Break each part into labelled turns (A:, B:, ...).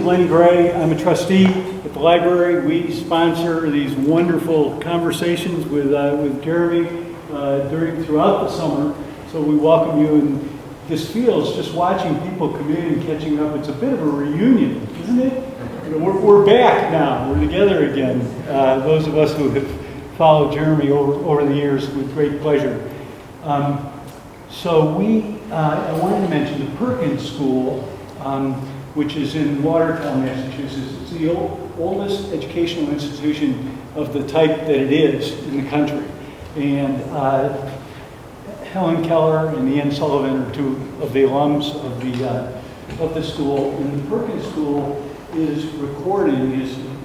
A: Glenn Gray. I'm a trustee at the library. We sponsor these wonderful conversations with Jeremy throughout the summer. So we welcome you, and this feels, just watching people come in and catching up, it's a bit of a reunion, isn't it? You know, we're back now. We're together again. Those of us who have followed Jeremy over the years with great pleasure. So I wanted to mention the Perkins School, which is in Watertown, Massachusetts. It's the oldest educational institution of the type that it is in the country. And Helen Keller and Ian Sullivan are two of the alums of the school. And the Perkins School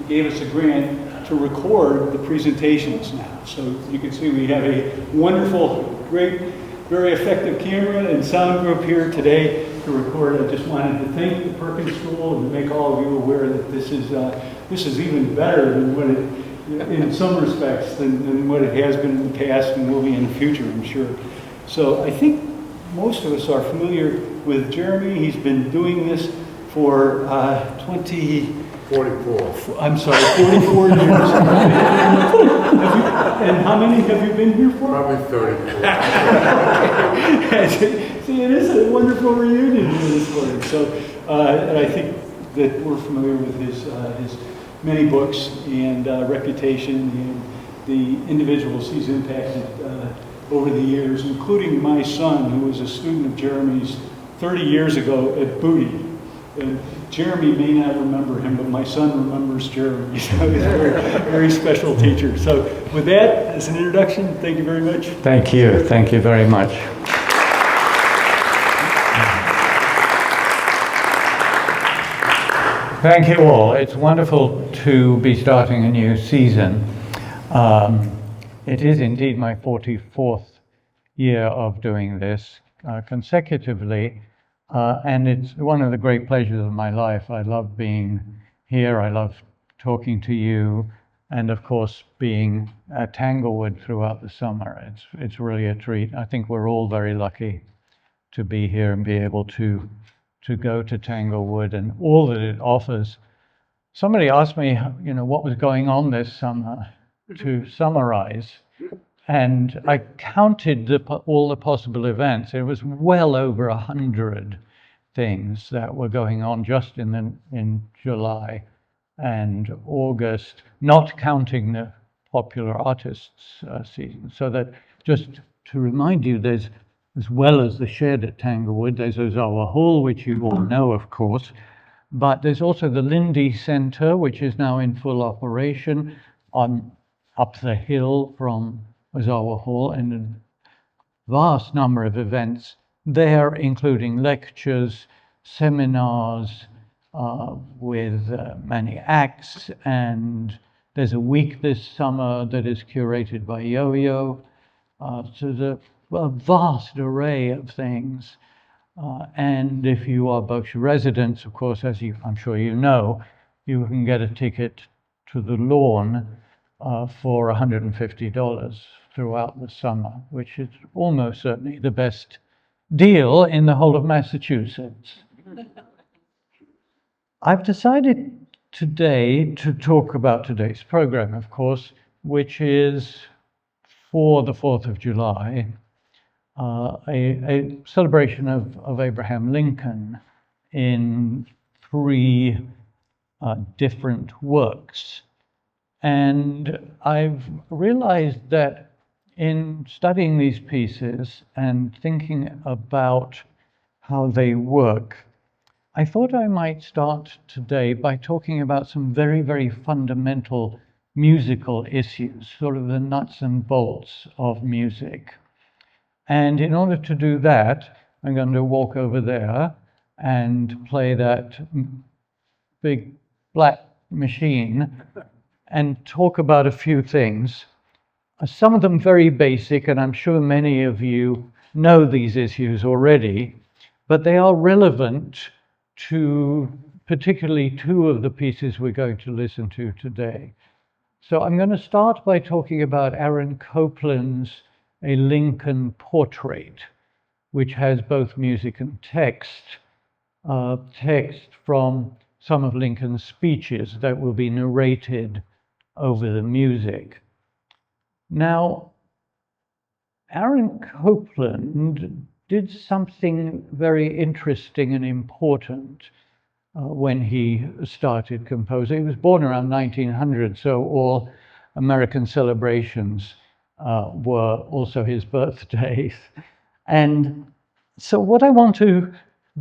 A: gave us a grant to record the presentations now. So you can see we have a wonderful, great, very effective camera and sound group here today to record. I just wanted to thank the Perkins School and make all of you aware that this is even better than what it, in some respects, than what it has been in the past and will be in the future, I'm sure. So I think most of us are familiar with Jeremy. He's been doing this for
B: 44.
A: I'm sorry, 44 years. And how many have you been here for?
B: Probably 34.
A: See, it is a wonderful reunion here this morning. So, and I think that we're familiar with his many books and reputation and the individuals he's impacted over the years, including my son, who was a student of Jeremy's 30 years ago at Booty. And Jeremy may not remember him, but my son remembers Jeremy. So he's a very, very special teacher. So with that, as an introduction, thank you very much.
C: Thank you. Thank you very much. Thank you all. It's wonderful to be starting a new season. It is indeed my 44th year of doing this consecutively. And it's one of the great pleasures of my life. I love being here. I love talking to you, and of course being at Tanglewood throughout the summer. It's really a treat. I think we're all very lucky to be here and be able to go to Tanglewood and all that it offers. Somebody asked me, what was going on this summer to summarize. And I counted all the possible events. It was well over 100 things that were going on just in July and August, not counting the popular artists season. So that, just to remind you, there's, as well as the shed at Tanglewood, there's Ozawa Hall, which you all know, of course, but there's also the Lindy Center, which is now in full operation up the hill from Ozawa Hall, and a vast number of events there, including lectures, seminars with many acts, and there's a week this summer that is curated by Yo-Yo. So there's a vast array of things. And if you are Berkshire residents, of course, I'm sure you know, you can get a ticket to the lawn for $150 throughout the summer, which is almost certainly the best deal in the whole of Massachusetts. I've decided today to talk about today's program, of course, which is for the 4th of July, a celebration of Abraham Lincoln in 3 different works. And I've realized that in studying these pieces and thinking about how they work, I thought I might start today by talking about some very, very fundamental musical issues, sort of the nuts and bolts of music. And in order to do that, I'm going to walk over there and play that big black machine and talk about a few things. Some of them very basic, and I'm sure many of you know these issues already, but they are relevant to particularly 2 of the pieces we're going to listen to today. So I'm going to start by talking about Aaron Copland's A Lincoln Portrait, which has both music and text. Text from some of Lincoln's speeches that will be narrated over the music. Now, Aaron Copland did something very interesting and important when he started composing. He was born around 1900, so all American celebrations were also his birthdays. And so what I want to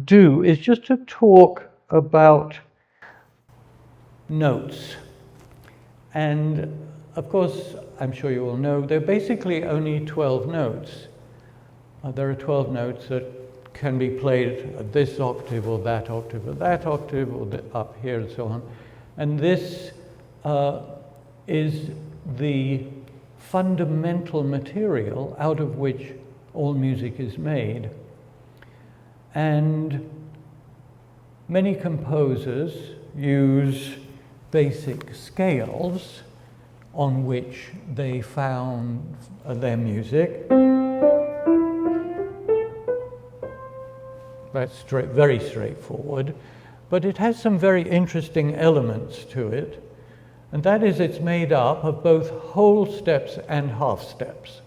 C: do is just to talk about notes. And of course, I'm sure you all know, there are basically only 12 notes. There are 12 notes that can be played at this octave or that octave or that octave or up here and so on. And this is the fundamental material out of which all music is made. And many composers use basic scales on which they found their music. That's very straightforward, but it has some very interesting elements to it, and that is it's made up of both whole steps and half steps.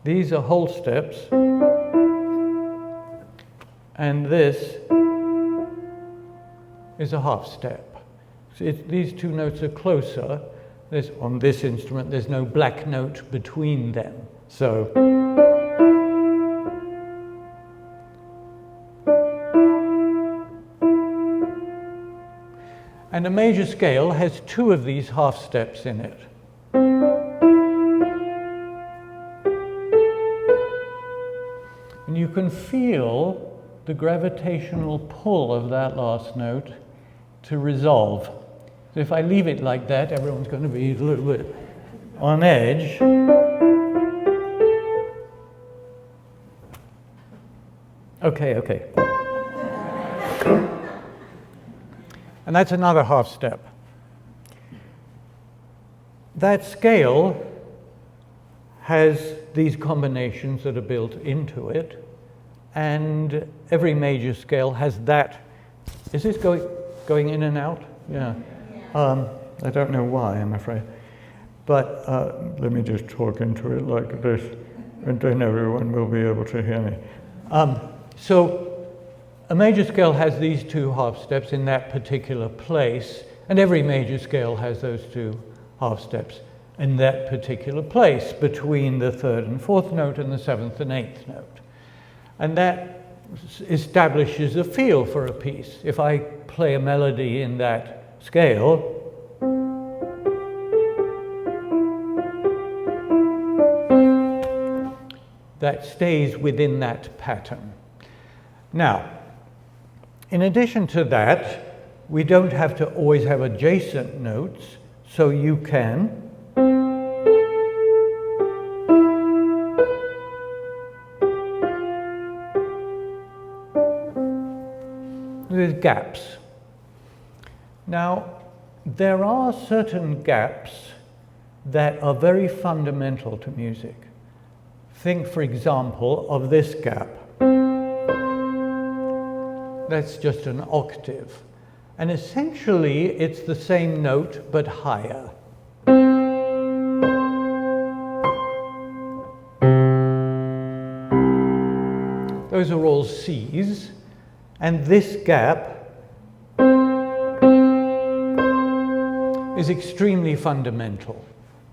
C: These are whole steps, and this is a half step. So these two notes are closer. On this instrument, there's no black note between them. So, and a major scale has two of these half steps in it. And you can feel the gravitational pull of that last note to resolve. So if I leave it like that, everyone's going to be a little bit on edge. Okay. And that's another half step. That scale has these combinations that are built into it, and every major scale has that. Is this going in and out? Yeah. I don't know why, I'm afraid. But let me just talk into it like this, and then everyone will be able to hear me. So a major scale has these two half steps in that particular place, and every major scale has those two half steps in that particular place between the third and fourth note and the seventh and eighth note. And that establishes a feel for a piece. If I play a melody in that scale, that stays within that pattern. Now, in addition to that, we don't have to always have adjacent notes, so you can with gaps. Now, there are certain gaps that are very fundamental to music. Think, for example, of this gap. That's just an octave. And essentially, it's the same note, but higher. Those are all C's. And this gap is extremely fundamental.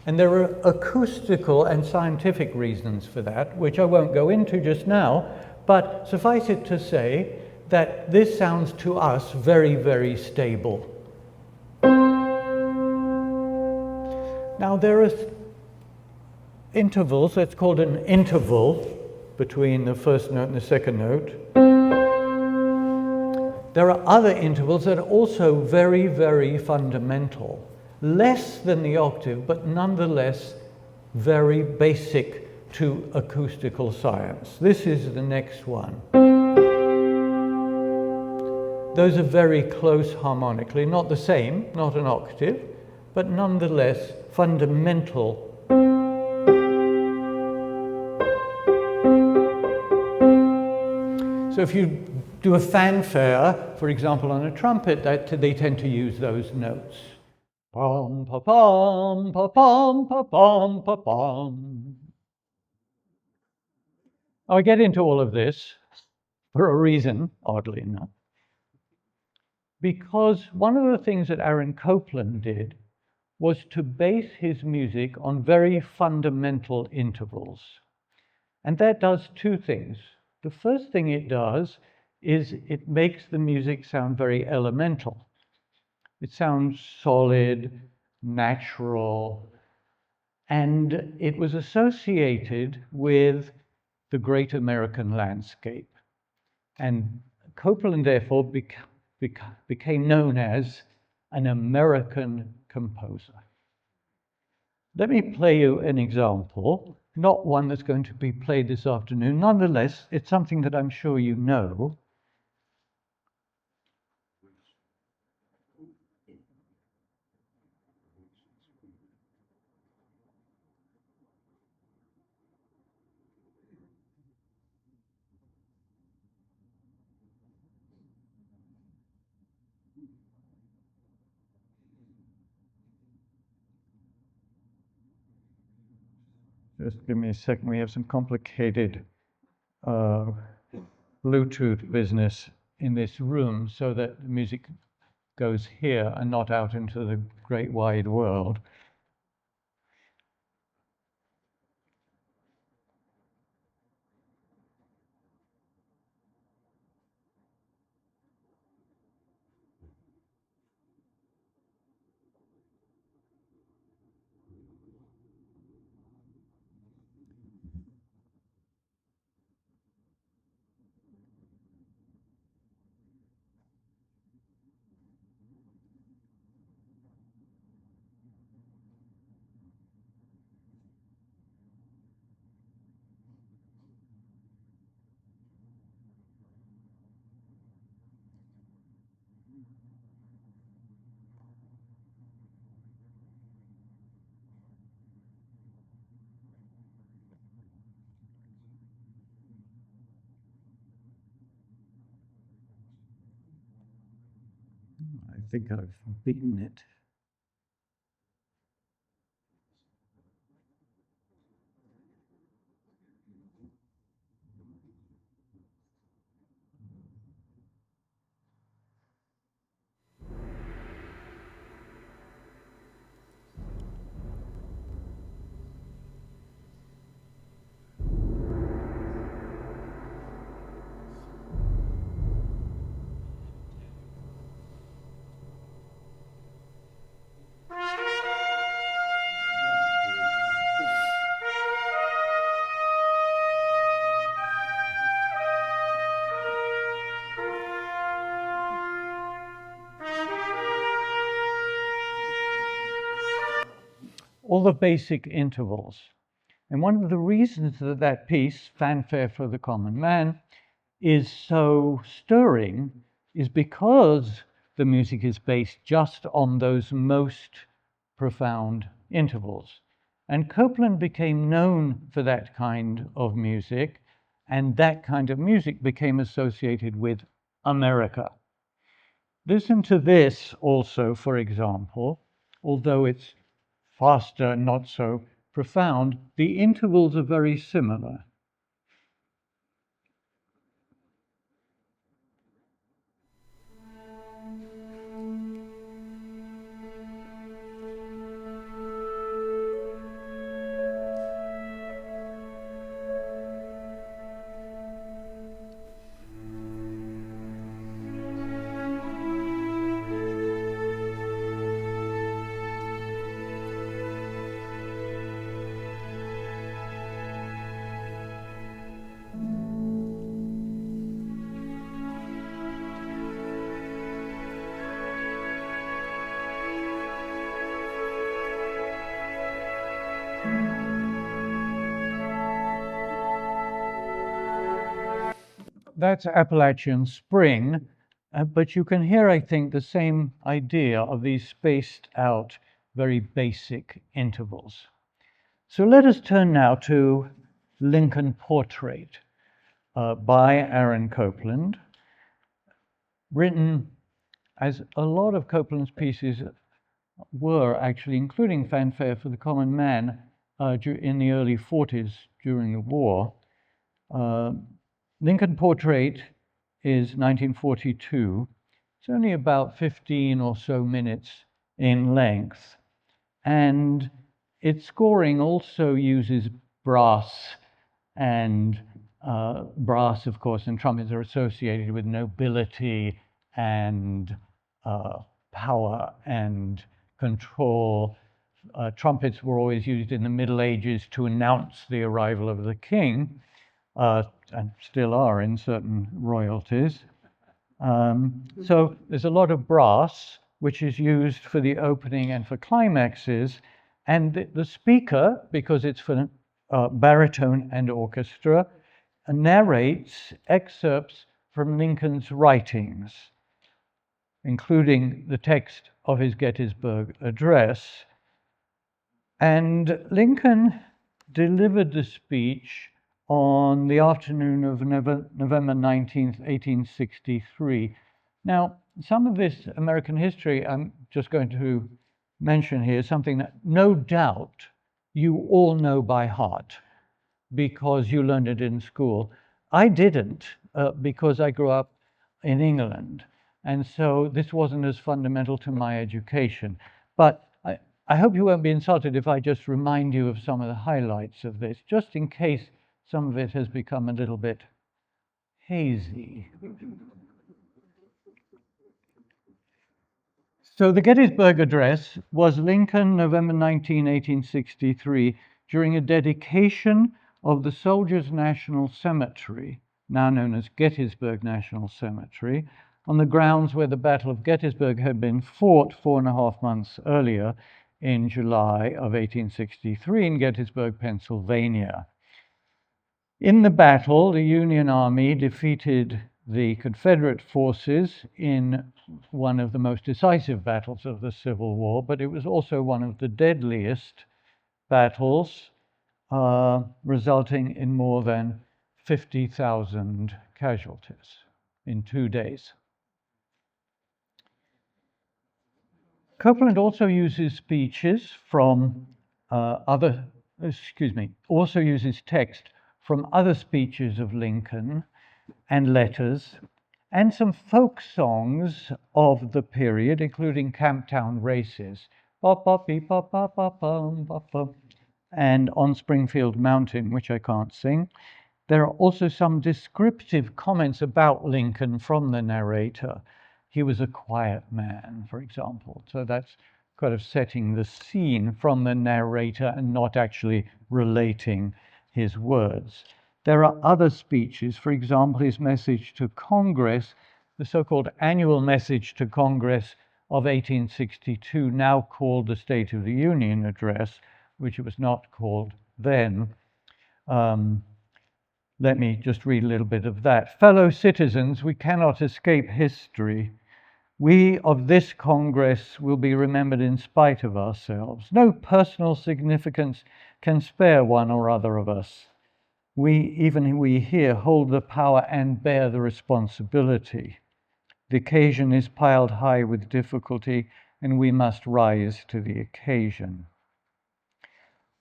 C: And there are acoustical and scientific reasons for that, which I won't go into just now, but suffice it to say that this sounds to us very, very stable. Now there are intervals, that's called an interval between the first note and the second note. There are other intervals that are also very, very fundamental. Less than the octave, but nonetheless very basic to acoustical science. This is the next one. Those are very close harmonically, not the same, not an octave, but nonetheless fundamental. So if you do a fanfare, for example, on a trumpet, that they tend to use those notes. Pom, pa, pom, pa, pom, pa, pom, pa, pom. I get into all of this for a reason, oddly enough, because one of the things that Aaron Copland did was to base his music on very fundamental intervals. And that does two things. The first thing it does is it makes the music sound very elemental. It sounds solid, natural, and it was associated with the great American landscape. And Copland, therefore, became known as an American composer. Let me play you an example, not one that's going to be played this afternoon. Nonetheless, it's something that I'm sure you know. Just give me a second. We have some complicated Bluetooth business in this room so that the music goes here and not out into the great wide world. I think I've beaten it. All the basic intervals. And one of the reasons that that piece, Fanfare for the Common Man, is so stirring is because the music is based just on those most profound intervals. And Copland became known for that kind of music, and that kind of music became associated with America. Listen to this also, for example, although it's faster, not so profound, the intervals are very similar. That's Appalachian Spring, but you can hear, I think, the same idea of these spaced out, very basic intervals. So let us turn now to Lincoln Portrait by Aaron Copland. written, as a lot of Copland's pieces were actually, including Fanfare for the Common Man in the early 40s during the war. Lincoln Portrait is 1942. It's only about 15 or so minutes in length. And its scoring also uses brass, and brass, of course, and trumpets are associated with nobility and power and control. Trumpets were always used in the Middle Ages to announce the arrival of the king, and still are in certain royalties. So there's a lot of brass, which is used for the opening and for climaxes, and the speaker, because it's for baritone and orchestra, narrates excerpts from Lincoln's writings, including the text of his Gettysburg Address. And Lincoln delivered the speech on the afternoon of November 19th, 1863. Now, some of this American history I'm just going to mention here, something that no doubt you all know by heart because you learned it in school. I didn't, because I grew up in England, and so this wasn't as fundamental to my education. But I hope you won't be insulted if I just remind you of some of the highlights of this, just in case some of it has become a little bit hazy. So the Gettysburg Address was Lincoln, November 19, 1863, during a dedication of the Soldiers' National Cemetery, now known as Gettysburg National Cemetery, on the grounds where the Battle of Gettysburg had been fought 4.5 months earlier in July of 1863 in Gettysburg, Pennsylvania. In the battle, the Union Army defeated the Confederate forces in one of the most decisive battles of the Civil War, but it was also one of the deadliest battles, resulting in more than 50,000 casualties in 2 days. Copland also uses speeches from also uses text from other speeches of Lincoln and letters, and some folk songs of the period, including Camptown Races, and On Springfield Mountain, which I can't sing. There are also some descriptive comments about Lincoln from the narrator. He was a quiet man, for example. So that's kind of setting the scene from the narrator and not actually relating his words. There are other speeches, for example, his message to Congress, the so-called annual message to Congress of 1862, now called the State of the Union Address, which it was not called then. Let me just read a little bit of that. Fellow citizens, we cannot escape history. We of this Congress will be remembered in spite of ourselves. No personal significance can spare one or other of us. Even we here hold the power and bear the responsibility. The occasion is piled high with difficulty, and we must rise to the occasion.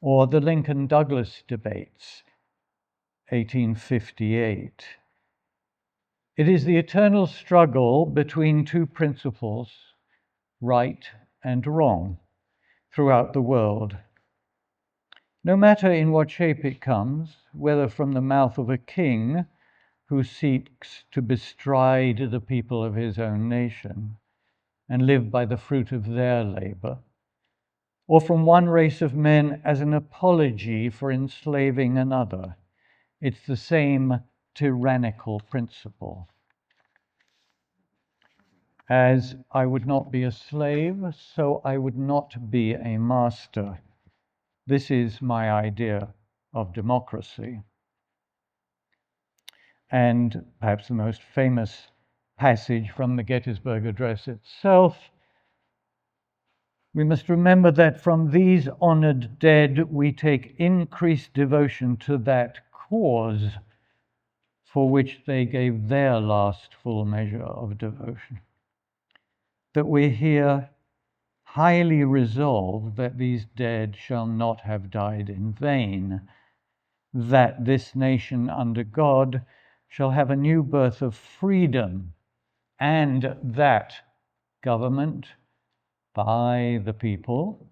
C: Or the Lincoln-Douglas debates, 1858. It is the eternal struggle between two principles, right and wrong, throughout the world. No matter in what shape it comes, whether from the mouth of a king who seeks to bestride the people of his own nation and live by the fruit of their labor, or from one race of men as an apology for enslaving another, it's the same tyrannical principle. As I would not be a slave, so I would not be a master. This is my idea of democracy. And perhaps the most famous passage from the Gettysburg Address itself, we must remember that from these honored dead we take increased devotion to that cause for which they gave their last full measure of devotion. That we're here highly resolved that these dead shall not have died in vain, that this nation under God shall have a new birth of freedom, and that government by the people,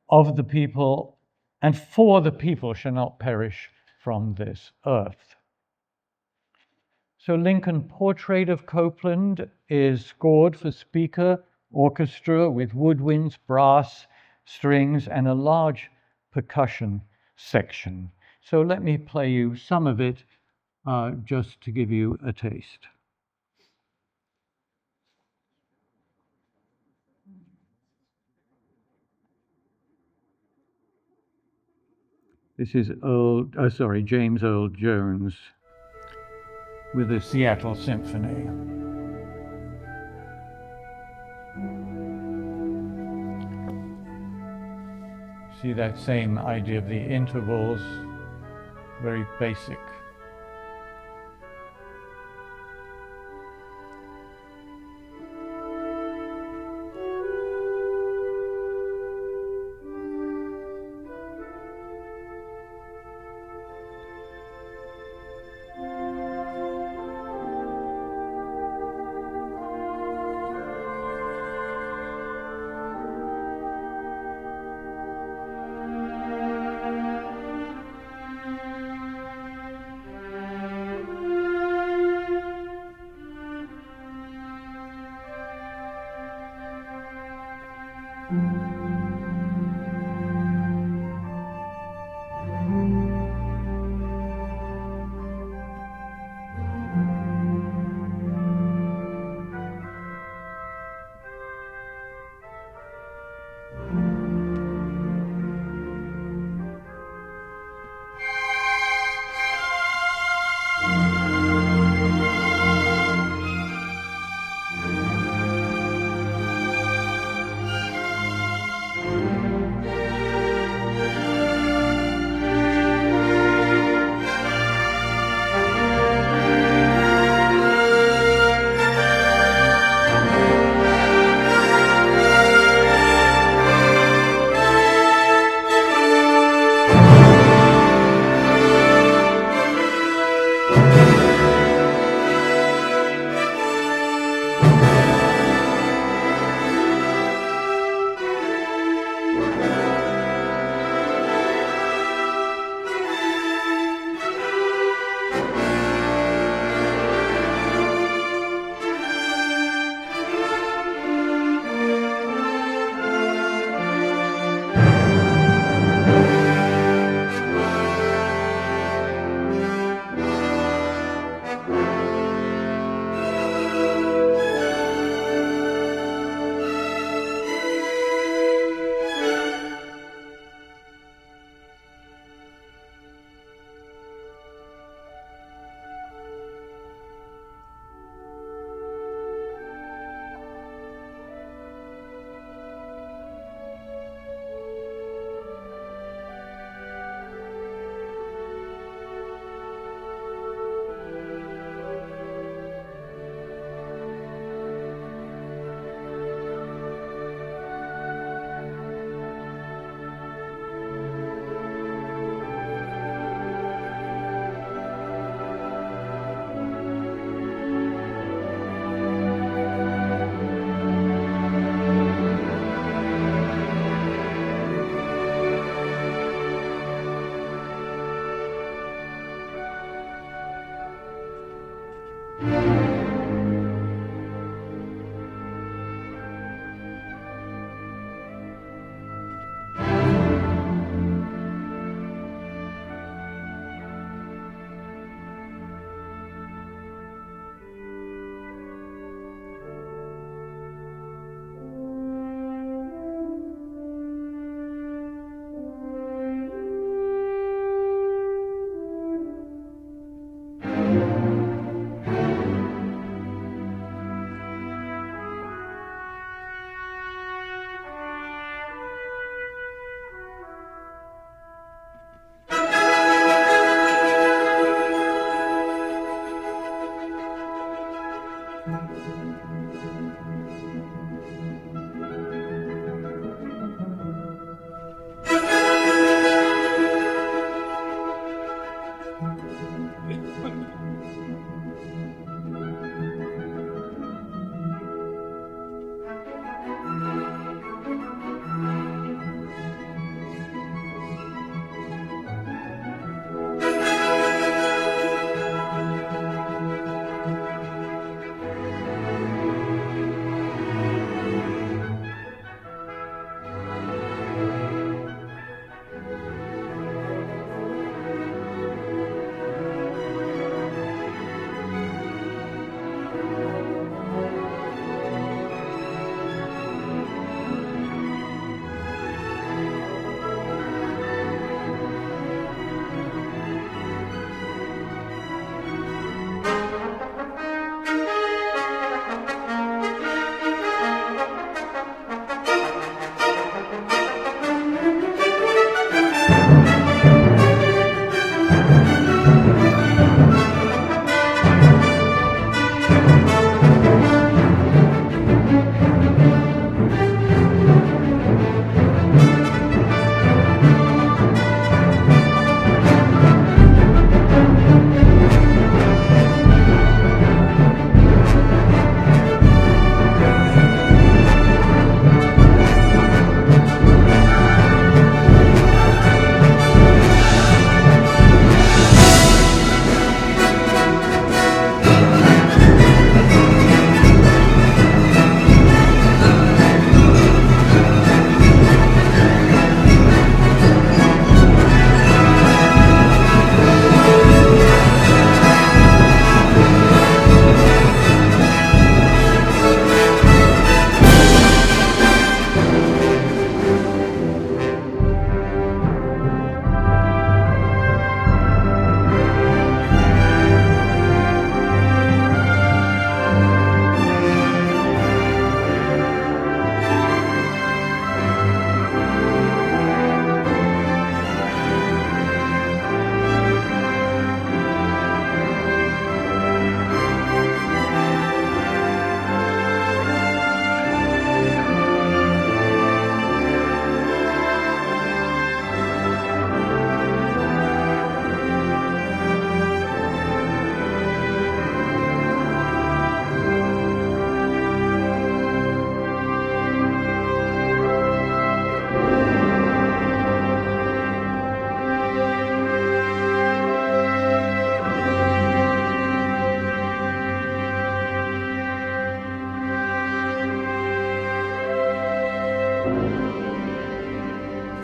C: of the people, and for the people shall not perish from this earth. So Lincoln Portrait of Copland is scored for speaker, orchestra with woodwinds, brass, strings, and a large percussion section. So let me play you some of it just to give you a taste. This is James Earl Jones with the Seattle Symphony. See that same idea of the intervals, very basic.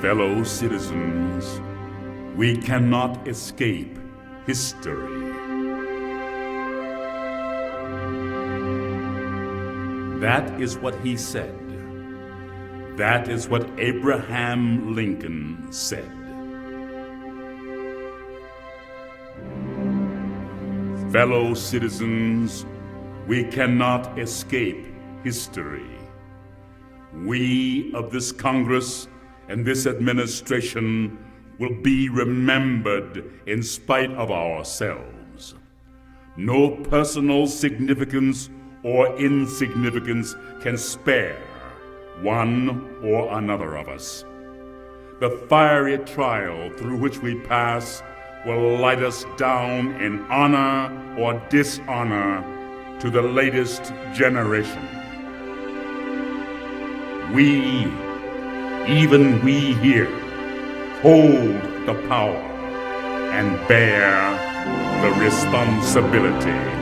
B: Fellow citizens, we cannot escape history. That is what he said. That is what Abraham Lincoln said. Fellow citizens, we cannot escape history. We of this Congress and this administration will be remembered in spite of ourselves. No personal significance or insignificance can spare one or another of us. The fiery trial through which we pass will light us down in honor or dishonor to the latest generation. We, even we here, hold the power and bear the responsibility.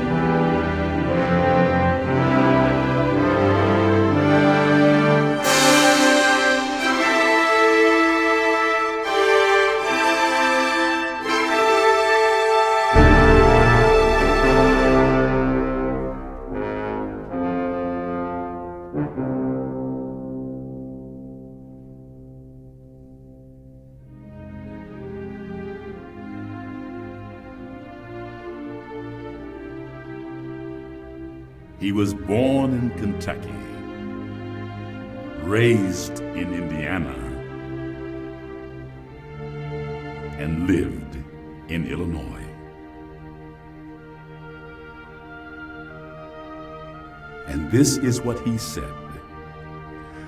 B: He was born in Kentucky, raised in Indiana, and lived in Illinois. And this is what he said.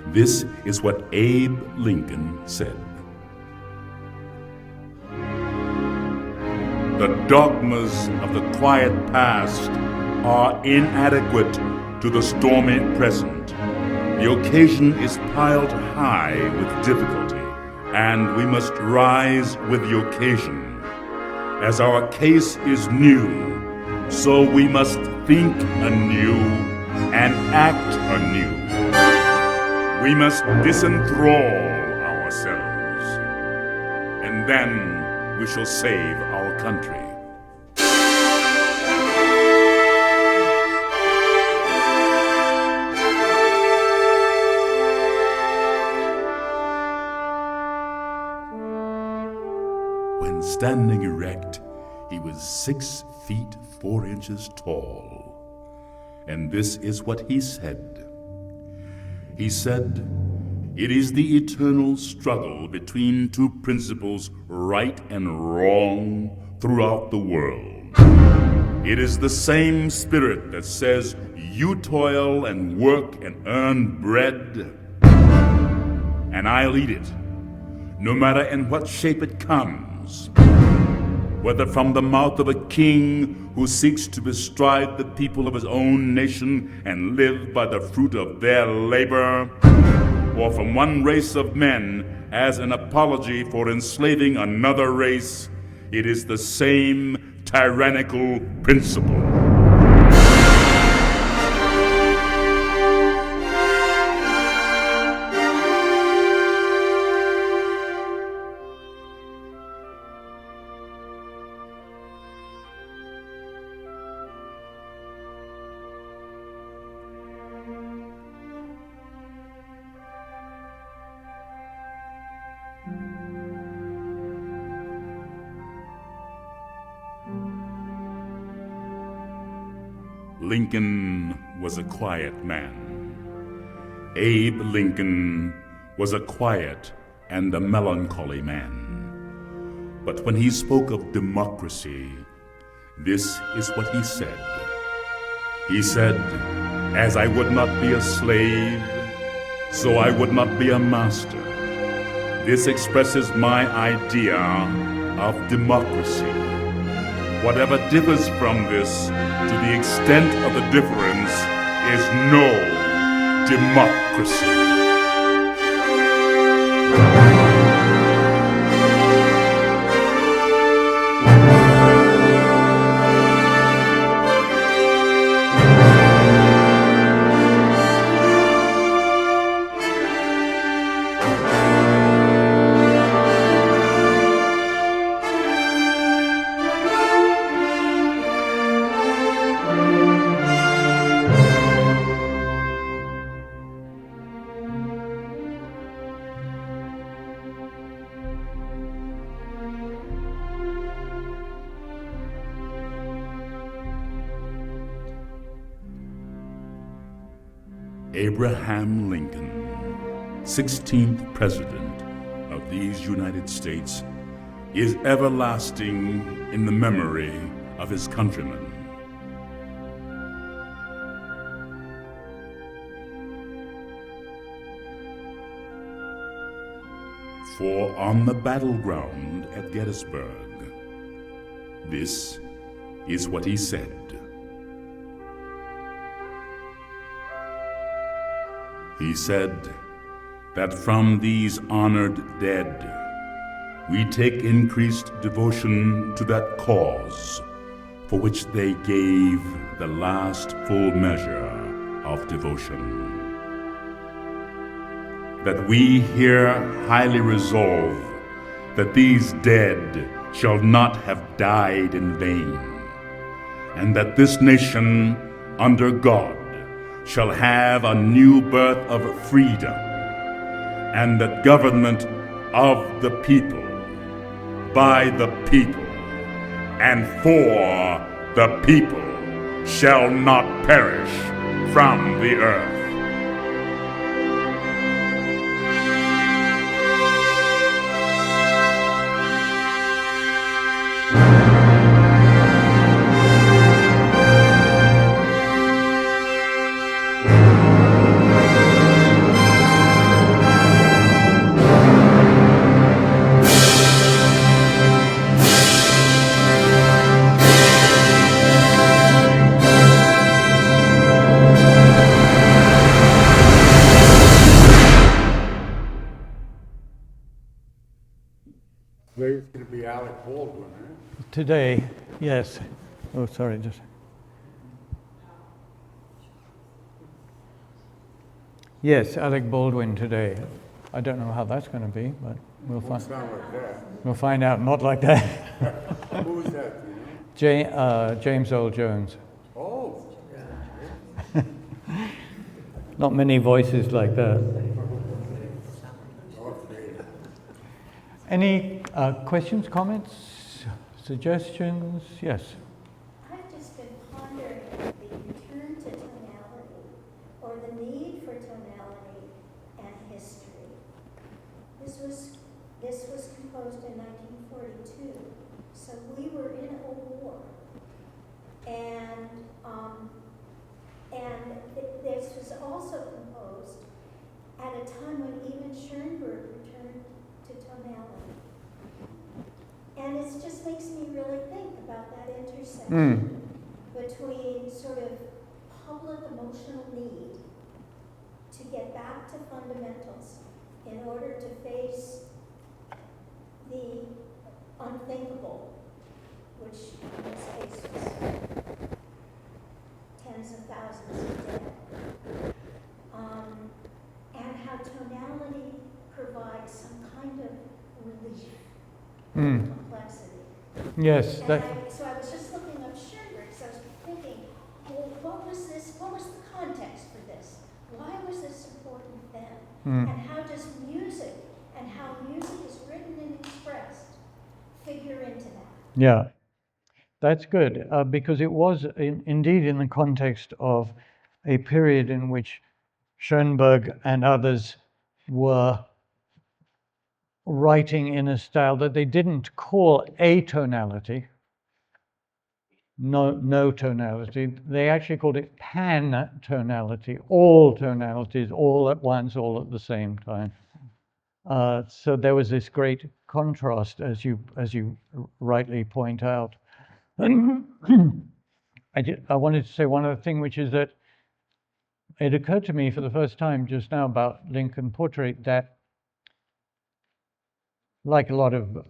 B: This is what Abe Lincoln said. The dogmas of the quiet past are inadequate to the stormy present. The occasion is piled high with difficulty, and we must rise with the occasion. As our case is new, so we must think anew and act anew. We must disenthrall ourselves, and then we shall save our country. When standing erect, he was 6 feet 4 inches tall. And this is what he said. He said, "It is the eternal struggle between two principles, right and wrong, throughout the world. It is the same spirit that says, you toil and work and earn bread, and I'll eat it, no matter in what shape it comes. Whether from the mouth of a king who seeks to bestride the people of his own nation and live by the fruit of their labor, or from one race of men as an apology for enslaving another race, it is the same tyrannical principle." Lincoln was a quiet man. Abe Lincoln was a quiet and a melancholy man. But when he spoke of democracy, this is what he said. He said, "As I would not be a slave, so I would not be a master." This expresses my idea of democracy. Whatever differs from this, to the extent of the difference, is no democracy. Abraham Lincoln, 16th President of these United States, is everlasting in the memory of his countrymen. For on the battleground at Gettysburg, this is what he said. He said that from these honored dead, we take increased devotion to that cause for which they gave the last full measure of devotion. That we here highly resolve that these dead shall not have died in vain, and that this nation under God shall have a new birth of freedom, and that government of the people, by the people, and for the people shall not perish from the earth.
D: Today's going to be Alec Baldwin, eh?
C: Today, yes. Oh, sorry, just. Yes, Alec Baldwin today. I don't know how that's going to be, but we'll
D: Won't
C: find.
D: sound like that.
C: We'll find out. Not like that.
D: Who is that, do you know?
C: James Earl Jones.
D: Oh,
C: Not many voices like that.
D: okay.
C: Any questions, comments, suggestions? Yes.
E: I've just been pondering the return to tonality, or the need for tonality and history. This was composed in 1942, so we were in a war, and this was also composed at a time when even Schoenberg returned to tonality. And it just makes me really think about that intersection between sort of public emotional need to get back to fundamentals in order to face the unthinkable, which in this case was tens of thousands of dead. And how tonality provides some kind of relief. Complexity.
C: Yes.
E: So I was just looking up Schoenberg, so I was thinking, well, what was the context for this? Why was this important then? And how does music, and how music is written and expressed, figure into that?
C: Yeah. That's good, because it was indeed in the context of a period in which Schoenberg and others were writing in a style that they didn't call atonality, no tonality. They actually called it pan-tonality, all tonalities, all at once, all at the same time. So there was this great contrast, as you rightly point out. I wanted to say one other thing, which is that it occurred to me for the first time just now about Lincoln Portrait that, like a lot of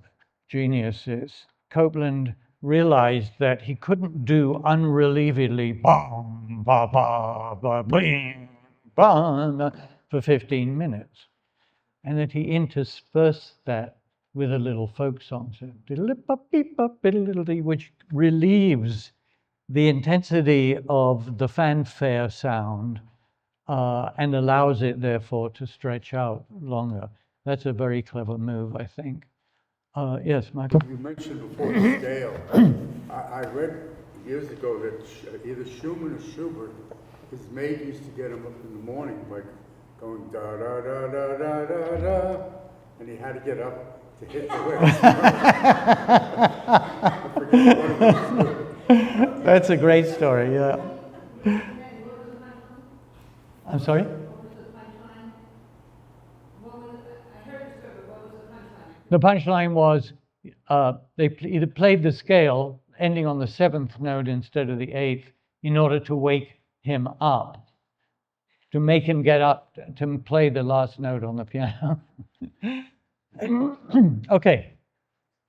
C: geniuses, Copland realized that he couldn't do unrelievedly bam, ba, ba, ba, bing, bam, for 15 minutes, and that he interspersed that with a little folk song, which relieves the intensity of the fanfare sound and allows it, therefore, to stretch out longer. That's a very clever move, I think. Yes, Michael?
D: You mentioned before the scale. I read years ago that either Schumann or Schubert his maid used to get him up in the morning by going da da da da da da da, and he had to get up to hit the lips. I forget what it was.
C: That's a great story, yeah. I'm sorry? The punchline was they either played the scale ending on the 7th note instead of the 8th in order to wake him up, to make him get up to play the last note on the piano. Okay,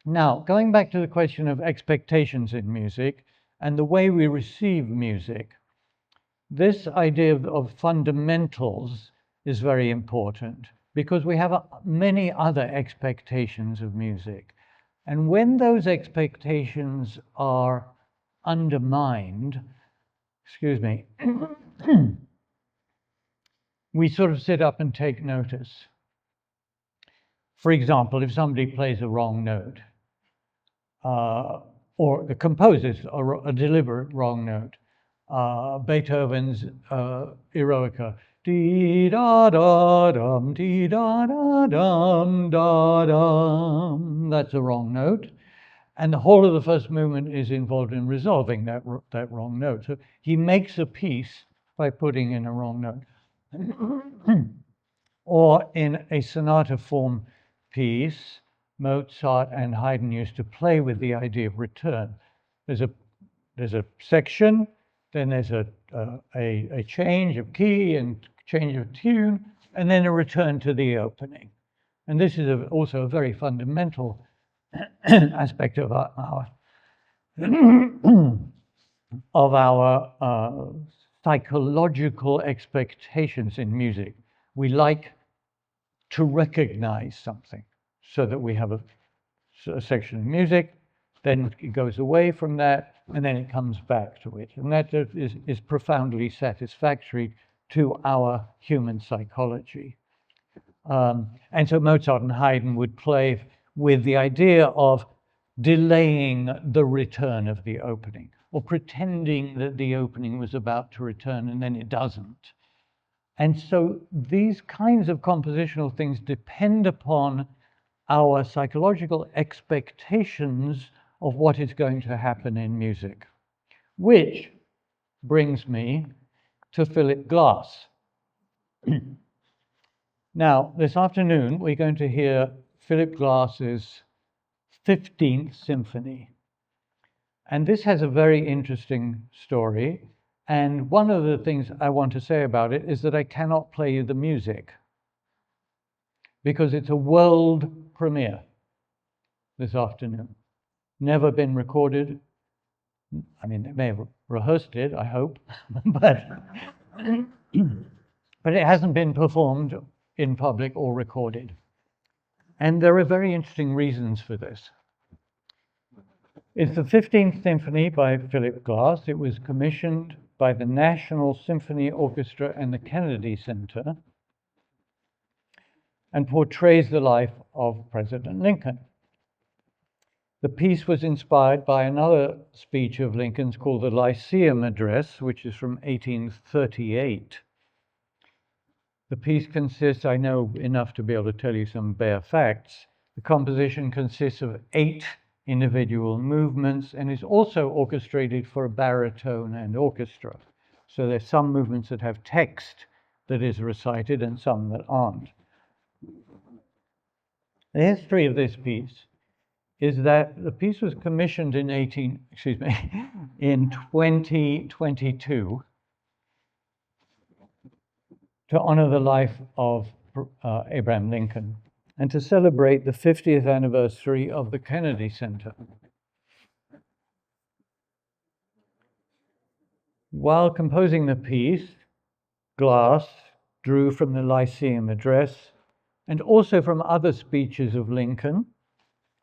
C: now going back to the question of expectations in music and the way we receive music, this idea of fundamentals is very important because we have many other expectations of music. And when those expectations are undermined, excuse me, we sort of sit up and take notice. For example, if somebody plays a wrong note, or the composer's a deliberate wrong note, Beethoven's Eroica, dee da da dum, dee da da dum, da dum. That's a wrong note, and the whole of the first movement is involved in resolving that wrong note. So he makes a piece by putting in a wrong note. Or in a sonata form piece, Mozart and Haydn used to play with the idea of return. There's a section, then there's a change of key and change of tune, and then a return to the opening. And this is also a very fundamental aspect of our psychological expectations in music. We like to recognize something so that we have a section of music, then it goes away from that, and then it comes back to it. And that is profoundly satisfactory to our human psychology. And so Mozart and Haydn would play with the idea of delaying the return of the opening, or pretending that the opening was about to return and then it doesn't. And so these kinds of compositional things depend upon our psychological expectations of what is going to happen in music, which brings me to Philip Glass. Now, this afternoon, we're going to hear Philip Glass's 15th Symphony. And this has a very interesting story. And one of the things I want to say about it is that I cannot play you the music because it's a world premiere this afternoon. Never been recorded. I mean, they may have rehearsed it, I hope, but it hasn't been performed in public or recorded. And there are very interesting reasons for this. It's the 15th Symphony by Philip Glass. It was commissioned by the National Symphony Orchestra and the Kennedy Center, and portrays the life of President Lincoln. The piece was inspired by another speech of Lincoln's called the Lyceum Address, which is from 1838. The piece consists, I know enough to be able to tell you some bare facts. The composition consists of 8 individual movements and is also orchestrated for a baritone and orchestra. So there's some movements that have text that is recited and some that aren't. The history of this piece is that the piece was commissioned in 2022 to honor the life of Abraham Lincoln and to celebrate the 50th anniversary of the Kennedy Center. While composing the piece, Glass drew from the Lyceum Address and also from other speeches of Lincoln,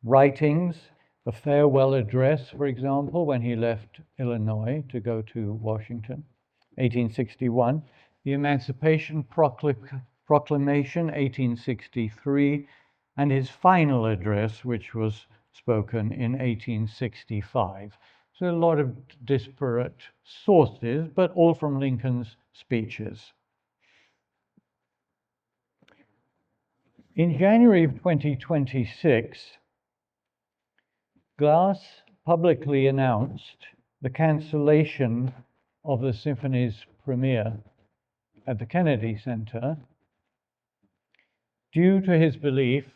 C: writings, the farewell address, for example, when he left Illinois to go to Washington, 1861, the Emancipation Proclamation, 1863, and his final address, which was spoken in 1865. So a lot of disparate sources, but all from Lincoln's speeches. In January of 2026, Glass publicly announced the cancellation of the symphony's premiere at the Kennedy Center due to his belief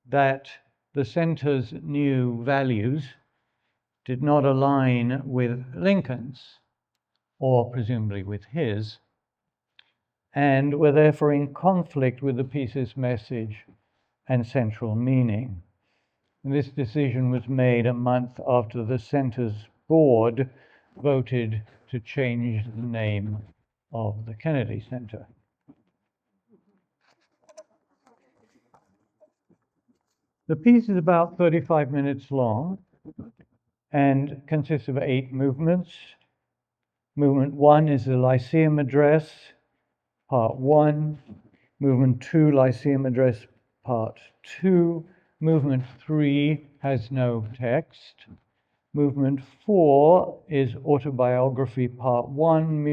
C: that the center's new values did not align with Lincoln's, or presumably with his, and were therefore in conflict with the piece's message and central meaning. And this decision was made a month after the center's board voted to change the name of the Kennedy Center. The piece is about 35 minutes long and consists of 8 movements. Movement 1 is the Lyceum Address, Part 1. Movement 2, Lyceum Address, Part 2. Movement 3 has no text. Movement 4 is Autobiography, Part 1.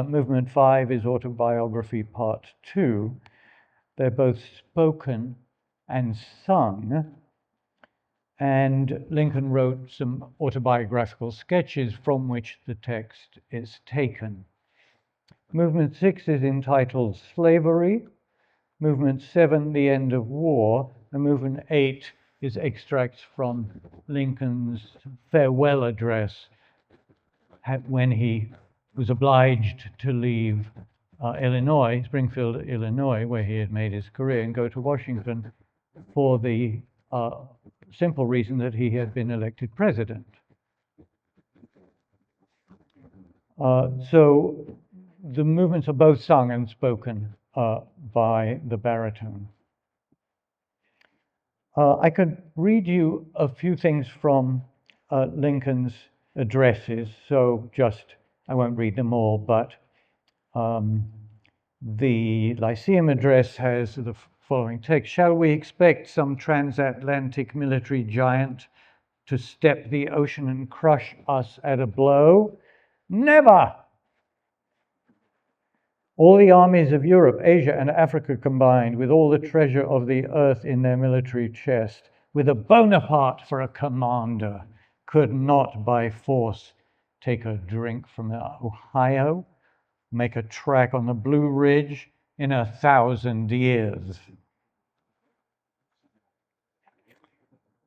C: Movement 5 is Autobiography, Part 2. They're both spoken and sung. And Lincoln wrote some autobiographical sketches from which the text is taken. Movement 6 is entitled Slavery. Movement 7, The End of War. And movement 8 is extracts from Lincoln's farewell address when he was obliged to leave Illinois, Springfield, Illinois, where he had made his career, and go to Washington for the simple reason that he had been elected president. So the movements are both sung and spoken by the baritone. I could read you a few things from Lincoln's addresses, so I won't read them all, but the Lyceum Address has the following text: "Shall we expect some transatlantic military giant to step the ocean and crush us at a blow? Never! All the armies of Europe, Asia, and Africa combined, with all the treasure of the earth in their military chest, with a Bonaparte for a commander, could not by force take a drink from the Ohio, make a track on the Blue Ridge in 1,000 years."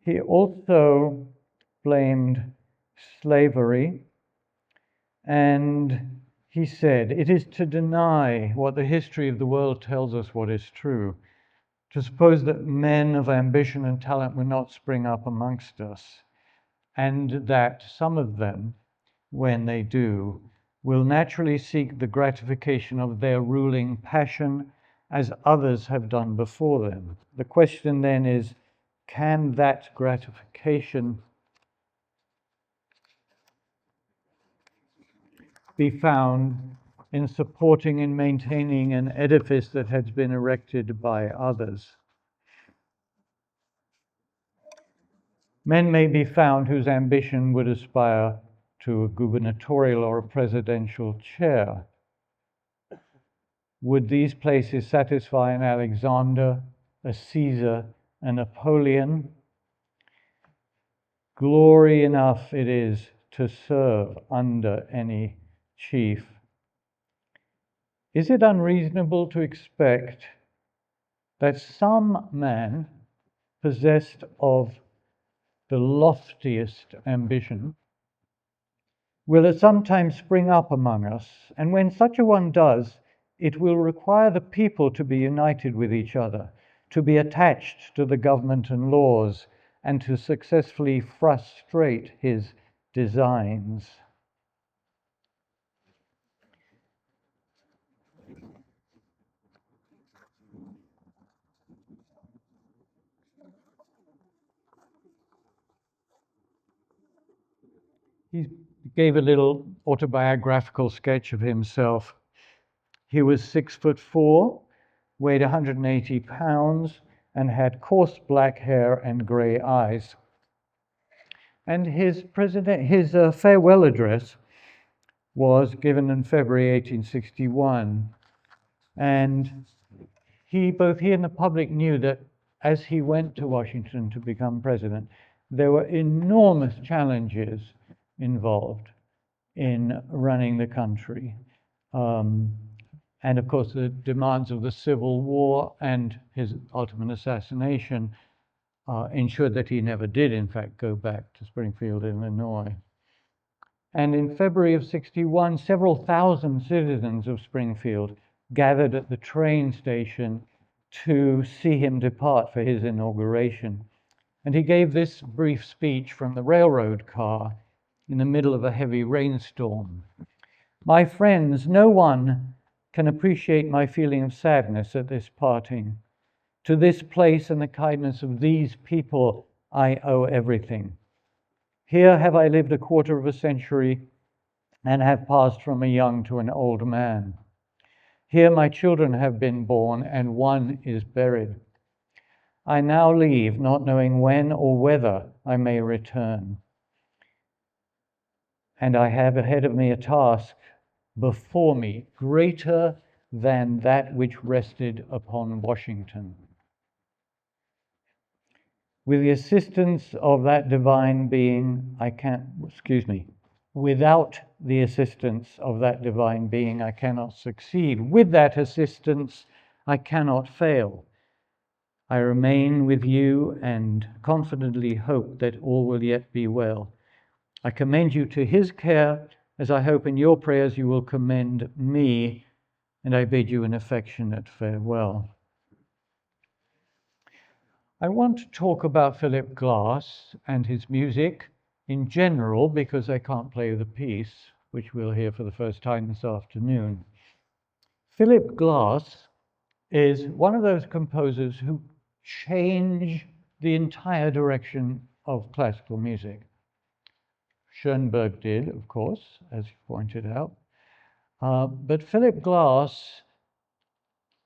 C: He also blamed slavery, and he said, "It is to deny what the history of the world tells us what is true, to suppose that men of ambition and talent will not spring up amongst us, and that some of them, when they do, will naturally seek the gratification of their ruling passion as others have done before them. The question then is, can that gratification be found in supporting and maintaining an edifice that has been erected by others? Men may be found whose ambition would aspire to a gubernatorial or a presidential chair. Would these places satisfy an Alexander, a Caesar, a Napoleon? Glory enough it is to serve under any chief. Is it unreasonable to expect that some man possessed of the loftiest ambition will at some time spring up among us, and when such a one does, it will require the people to be united with each other, to be attached to the government and laws, and to successfully frustrate his designs? He gave a little autobiographical sketch of himself. He was 6'4", weighed 180 pounds, and had coarse black hair and gray eyes. And his farewell address was given in February 1861. And both he and the public knew that as he went to Washington to become president, there were enormous challenges involved in running the country. And of course, the demands of the Civil War and his ultimate assassination ensured that he never did, in fact, go back to Springfield, Illinois. And in February of '61, several thousand citizens of Springfield gathered at the train station to see him depart for his inauguration. And he gave this brief speech from the railroad car in the middle of a heavy rainstorm. "My friends, no one can appreciate my feeling of sadness at this parting. To this place and the kindness of these people, I owe everything. Here have I lived a quarter of a century and have passed from a young to an old man. Here my children have been born and one is buried. I now leave, not knowing when or whether I may return. And I have ahead of me a task before me greater than that which rested upon Washington. With the assistance of that divine being, without the assistance of that divine being, I cannot succeed. With that assistance, I cannot fail. I remain with you and confidently hope that all will yet be well. I commend you to his care, as I hope in your prayers you will commend me, and I bid you an affectionate farewell." I want to talk about Philip Glass and his music in general, because I can't play the piece, which we'll hear for the first time this afternoon. Philip Glass is one of those composers who change the entire direction of classical music. Schoenberg did, of course, as you pointed out. But Philip Glass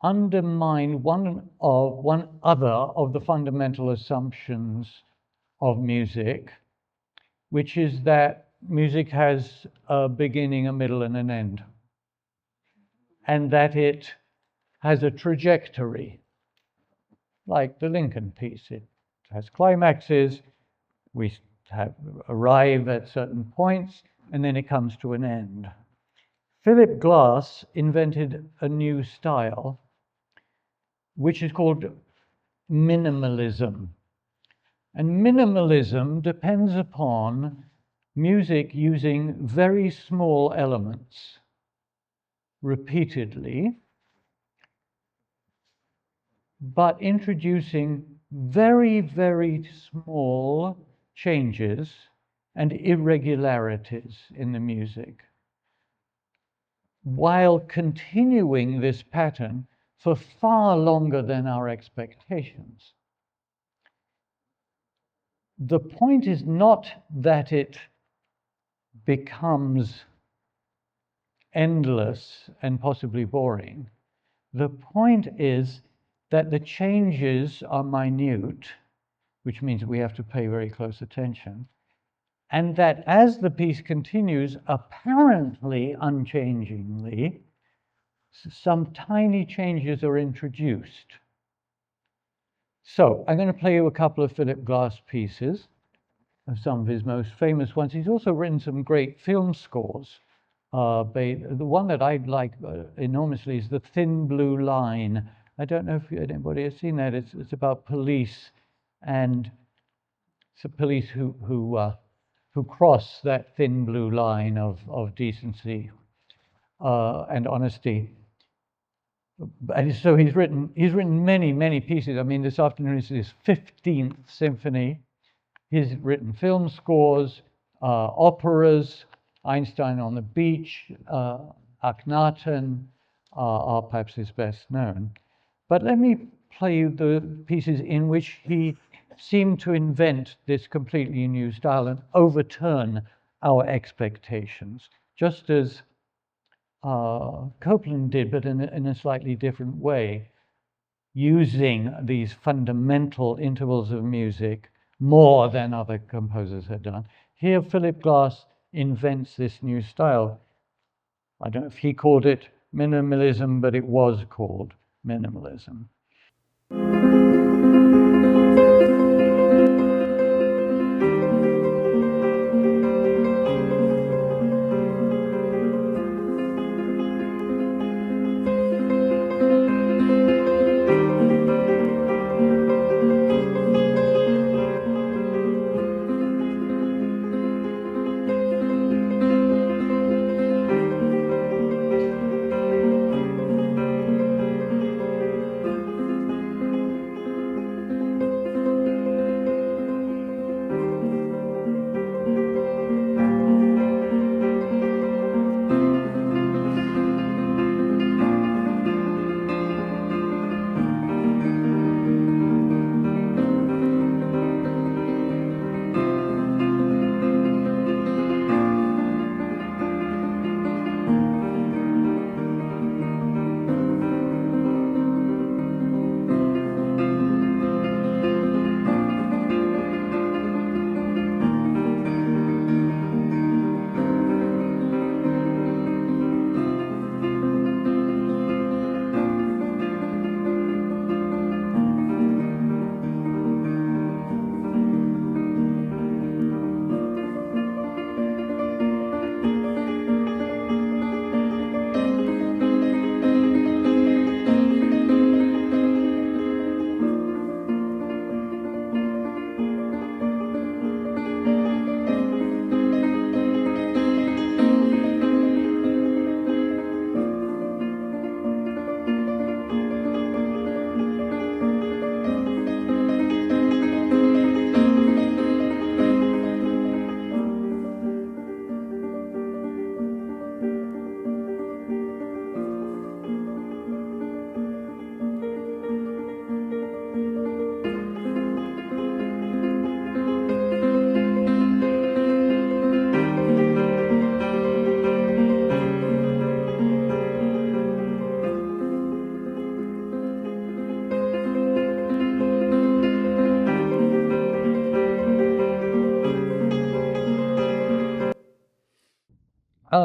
C: undermined one other of the fundamental assumptions of music, which is that music has a beginning, a middle, and an end, and that it has a trajectory, like the Lincoln piece. It has climaxes, we arrive at certain points, and then it comes to an end. Philip Glass invented a new style, which is called minimalism. And minimalism depends upon music using very small elements repeatedly, but introducing very, very small changes and irregularities in the music, while continuing this pattern for far longer than our expectations. The point is not that it becomes endless and possibly boring. The point is that the changes are minute, which means we have to pay very close attention, and that as the piece continues, apparently unchangingly, some tiny changes are introduced. So I'm going to play you a couple of Philip Glass pieces, some of his most famous ones. He's also written some great film scores. The one that I like enormously is The Thin Blue Line. I don't know if anybody has seen that. It's about police, and it's police who cross that thin blue line of decency and honesty. And so he's written many pieces. I mean, this afternoon is his 15th symphony. He's written film scores, operas. Einstein on the Beach, Akhenaten are perhaps his best known. But let me play you the pieces in which he seemed to invent this completely new style and overturn our expectations, just as Copland did, but in a slightly different way, using these fundamental intervals of music more than other composers had done. Here, Philip Glass invents this new style. I don't know if he called it minimalism, but it was called minimalism.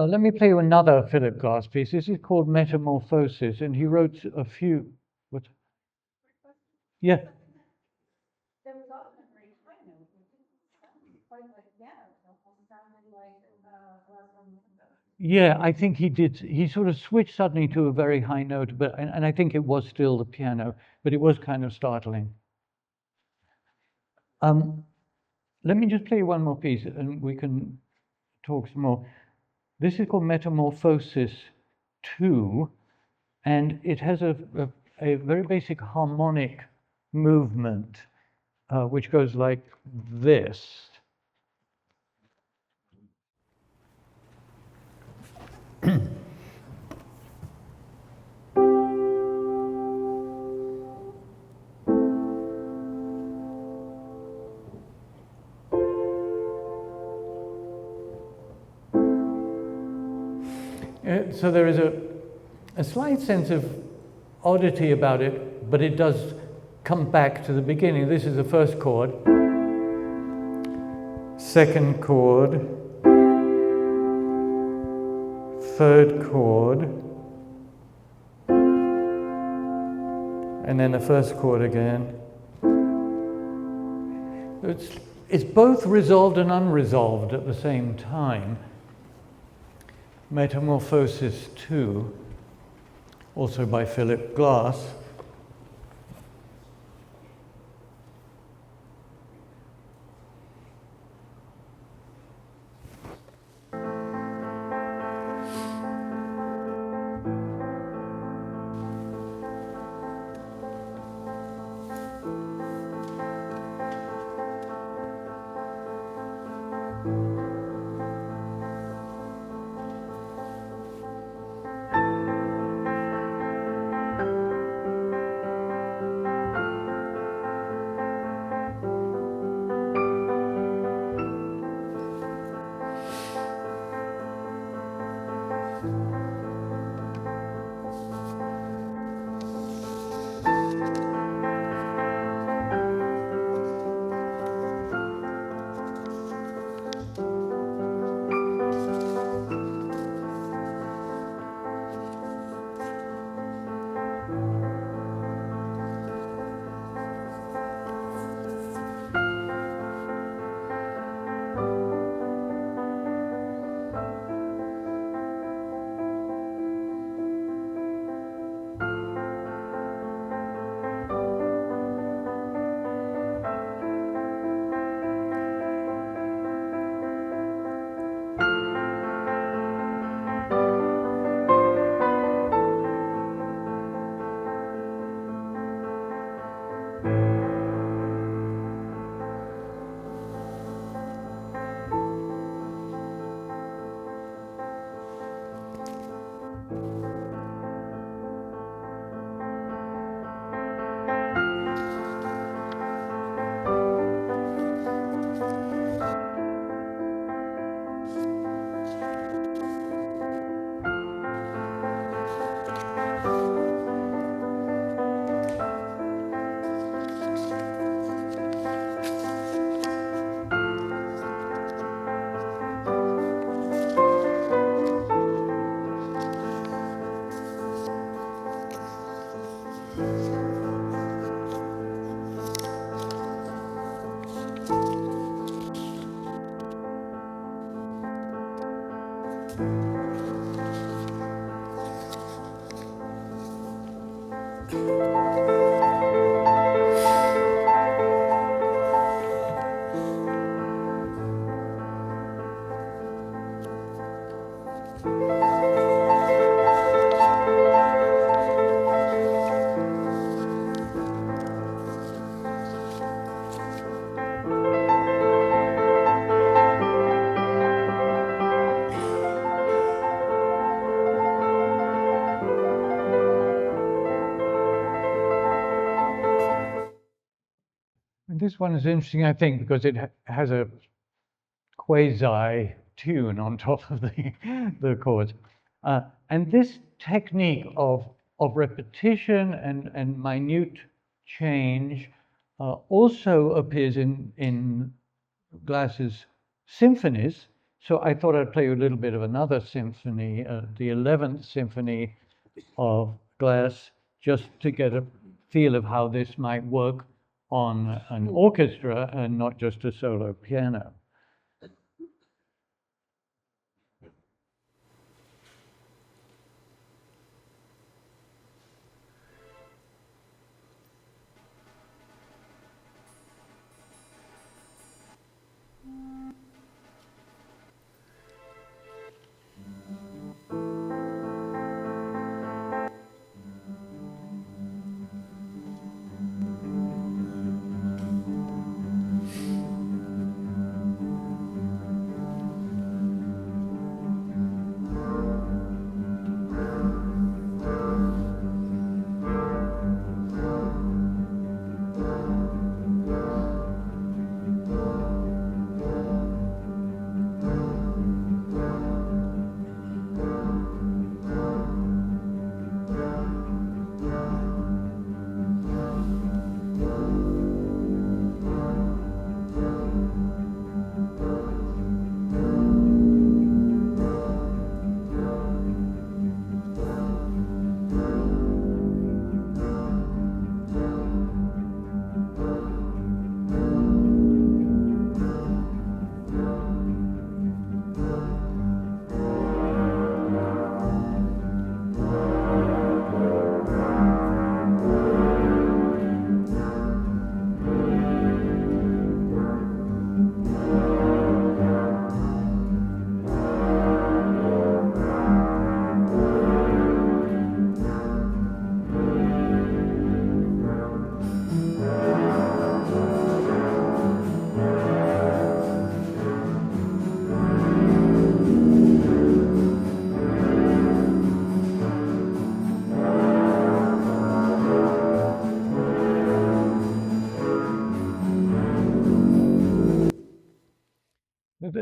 C: Let me play you another Philip Glass piece. This is called Metamorphosis, and he wrote a few. What? Yeah.
F: There was also a great piano, which is quite like a piano, it sounded like
C: Yeah, I think he did. He sort of switched suddenly to a very high note, but and I think it was still the piano, but it was kind of startling. Let me just play you one more piece, and we can talk some more. This is called Metamorphosis 2, and it has a very basic harmonic movement, which goes like this. So there is a slight sense of oddity about it, but it does come back to the beginning. This is the first chord, second chord, third chord, and then the first chord again. It's both resolved and unresolved at the same time. Metamorphosis 2, also by Philip Glass. And this one is interesting, I think, because it has a quasi tune on top of the chords. And this technique of repetition and minute change also appears in Glass's symphonies. So I thought I'd play you a little bit of another symphony, the 11th Symphony of Glass, just to get a feel of how this might work on an orchestra and not just a solo piano.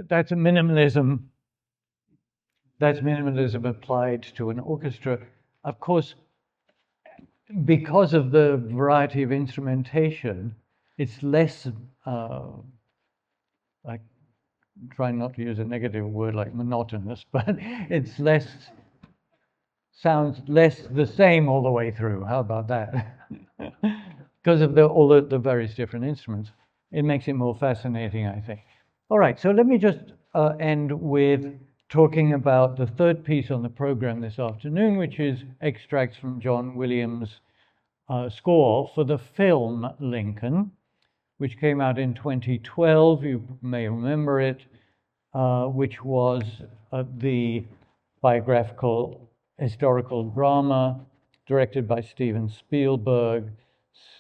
C: That's a minimalism. That's minimalism applied to an orchestra. Of course, because of the variety of instrumentation, it's less, like, trying not to use a negative word like monotonous, but it's less, sounds less the same all the way through. How about that? Because of all the various different instruments. It makes it more fascinating, I think. All right, so let me just end with talking about the third piece on the program this afternoon, which is extracts from John Williams' score for the film Lincoln, which came out in 2012. You may remember it, which was the biographical historical drama directed by Steven Spielberg,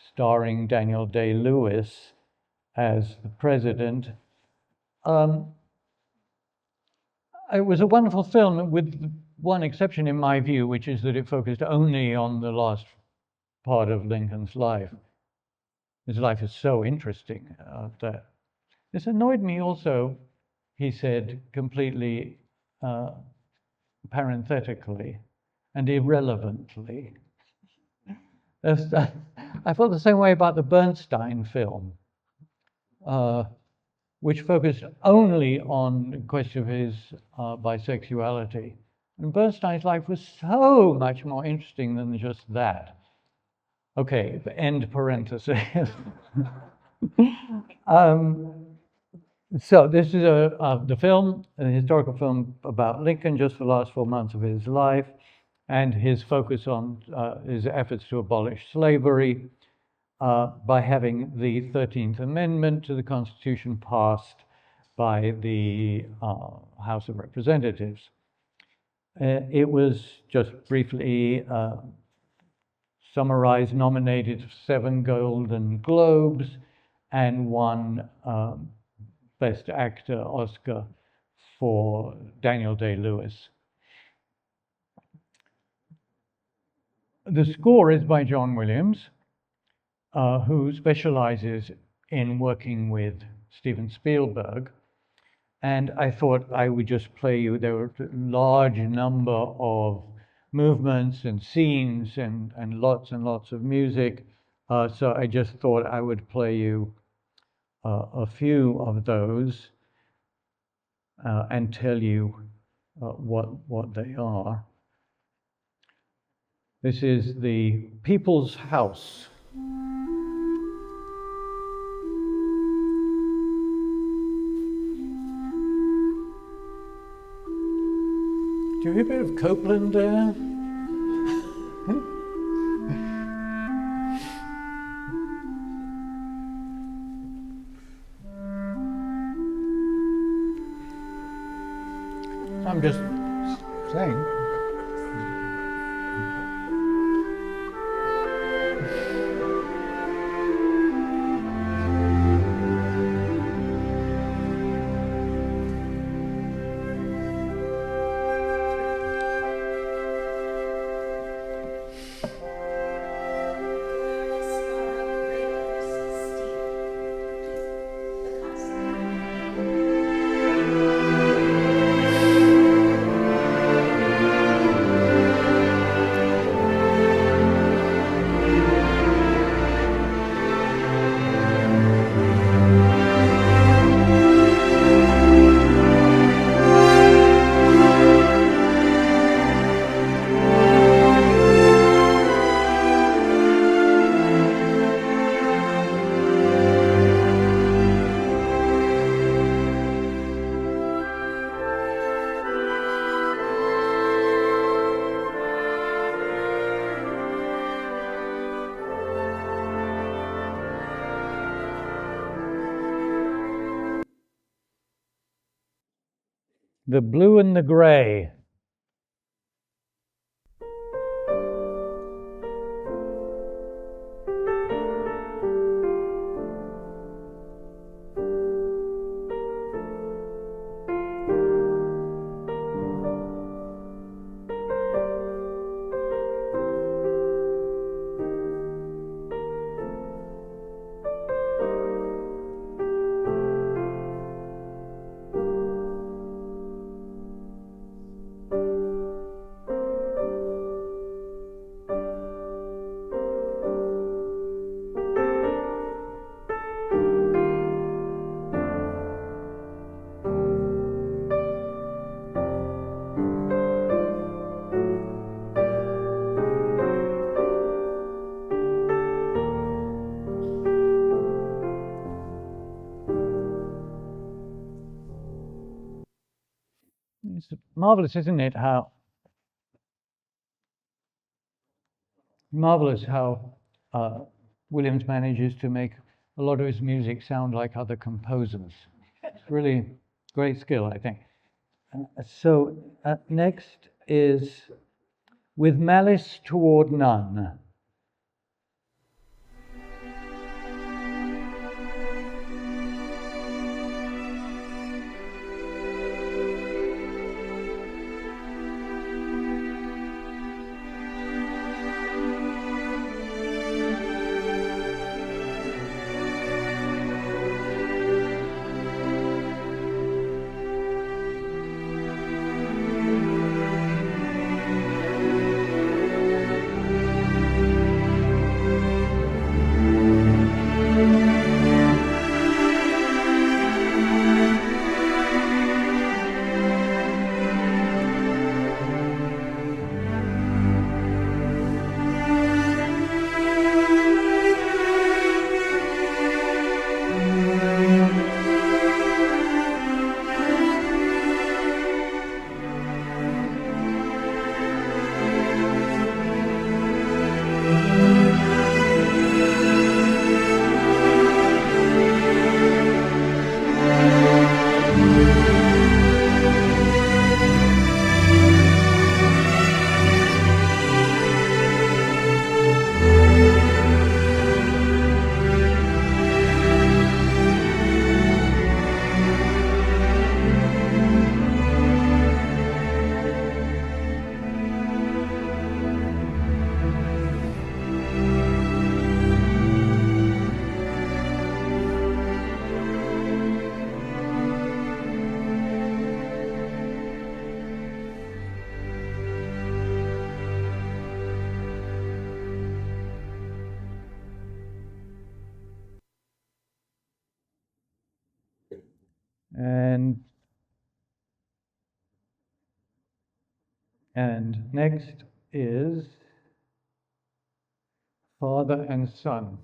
C: starring Daniel Day-Lewis as the president. It was a wonderful film, with one exception in my view, which is that it focused only on the last part of Lincoln's life. His life is so interesting that this annoyed me also, he said, completely parenthetically and irrelevantly. I felt the same way about the Bernstein film, which focused only on the question of his bisexuality. And Bernstein's life was so much more interesting than just that. Okay, end parenthesis. So this is the film, a historical film about Lincoln, just the last 4 months of his life, and his focus on his efforts to abolish slavery by having the 13th Amendment to the Constitution passed by the House of Representatives. It was, just briefly summarized, nominated for 7 Golden Globes and won Best Actor Oscar for Daniel Day-Lewis. The score is by John Williams, who specializes in working with Steven Spielberg. And I thought I would just play you. There were a large number of movements and scenes and lots of music. So I just thought I would play you a few of those and tell you what they are. This is the People's House. Do you hear a bit of Copland there? I'm just saying. The Blue and the Gray. It's marvelous, isn't it, how Williams manages to make a lot of his music sound like other composers. It's really great skill, I think. So next is With Malice Toward None. And next is Father and Son.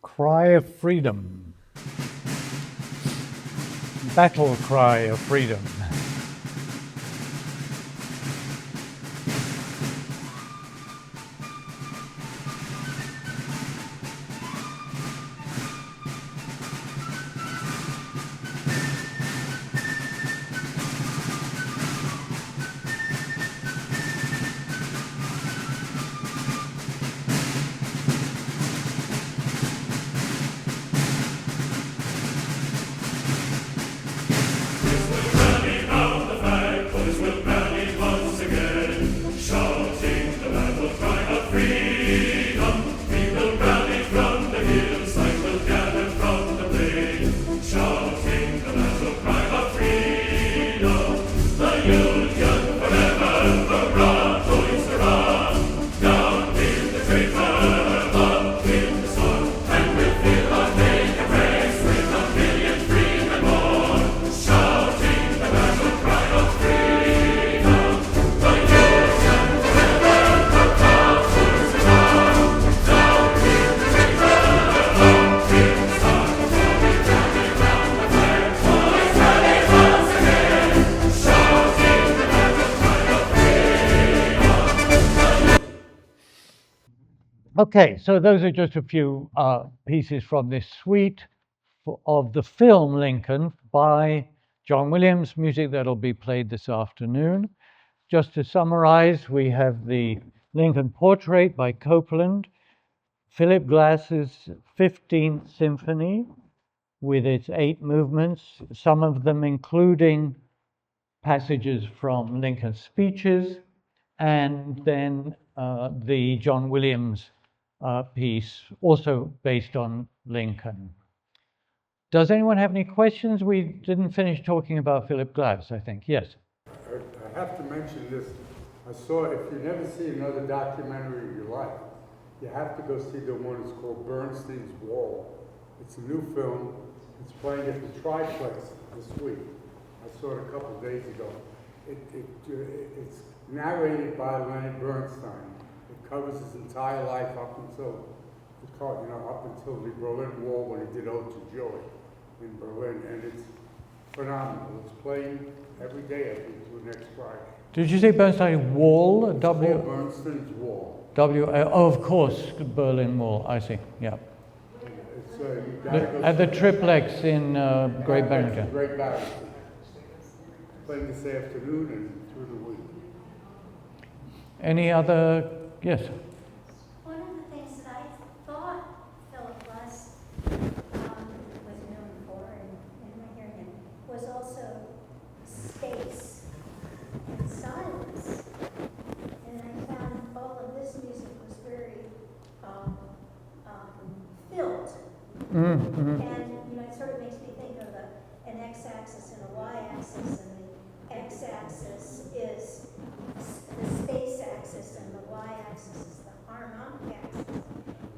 C: Cry of freedom. Battle cry of freedom. Okay, so those are just a few pieces from this suite of the film Lincoln by John Williams, music that'll be played this afternoon. Just to summarize, we have the Lincoln Portrait by Copland, Philip Glass's 15th Symphony with its 8 movements, some of them including passages from Lincoln's speeches, and then the John Williams piece, also based on Lincoln. Does anyone have any questions? We didn't finish talking about Philip Glass, I think. Yes?
D: I have to mention this. I saw, if you never see another documentary in your life, you have to go see the one that's called Bernstein's Wall. It's a new film. It's playing at the Triplex this week. I saw it a couple of days ago. It's narrated by Leonard Bernstein. It covers his entire life up until the Berlin Wall when he did Ode to Joy in Berlin, and it's phenomenal. It's playing every day, I think, through next Friday.
C: Did you say Bernstein Wall? W.
D: Bernstein's Wall.
C: Oh, of course, Berlin Wall. I see. Yeah. At the Triplex in Great Barrington.
D: Great Barrington. Playing this afternoon and through the week.
C: Any other? Yes.
E: One of the things that I thought Philip Glass was known for, in my hearing, was also
C: Mm-hmm.
E: And, it sort of makes me think of an x-axis and a y-axis, and the x-axis is the space axis, and the y-axis is the harmonic axis.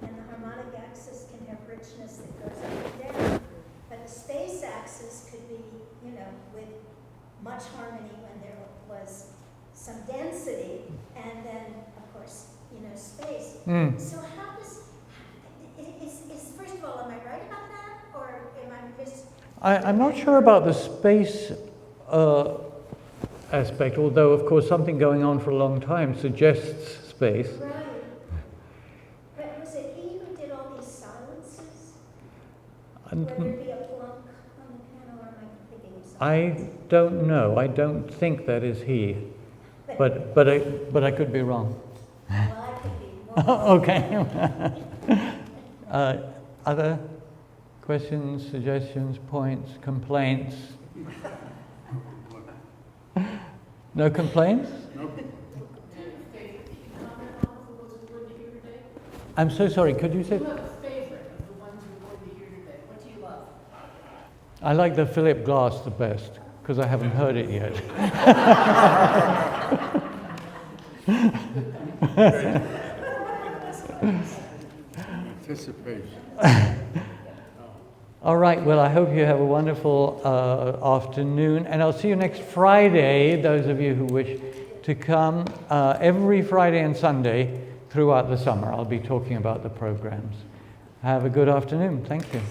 E: And the harmonic axis can have richness that goes up and down, but the space axis could be, with much harmony when there was some density, and then, of course, space.
C: Mm.
E: So how does, first of all, am I right about that, or am I mis?
C: I'm not sure about the space aspect, although, of course, something going on for a long time suggests space.
E: Right. But was it he who did all these silences?
C: And
E: Would there be a plunk on the piano, or am I thinking of something?
C: I don't know. I don't think that is he, but I could be wrong.
E: Well, I could be wrong.
C: Okay. Other questions, suggestions, points, complaints? No complaints? I'm so sorry, could you say?
G: Do you have a favorite of the ones we're going to hear today? What do you love?
C: I like the Philip Glass the best, because I haven't heard it yet.
D: Anticipation.
C: All right, well, I hope you have a wonderful afternoon, and I'll see you next Friday, those of you who wish to come. Every Friday and Sunday throughout the summer, I'll be talking about the programs. Have a good afternoon. Thank you.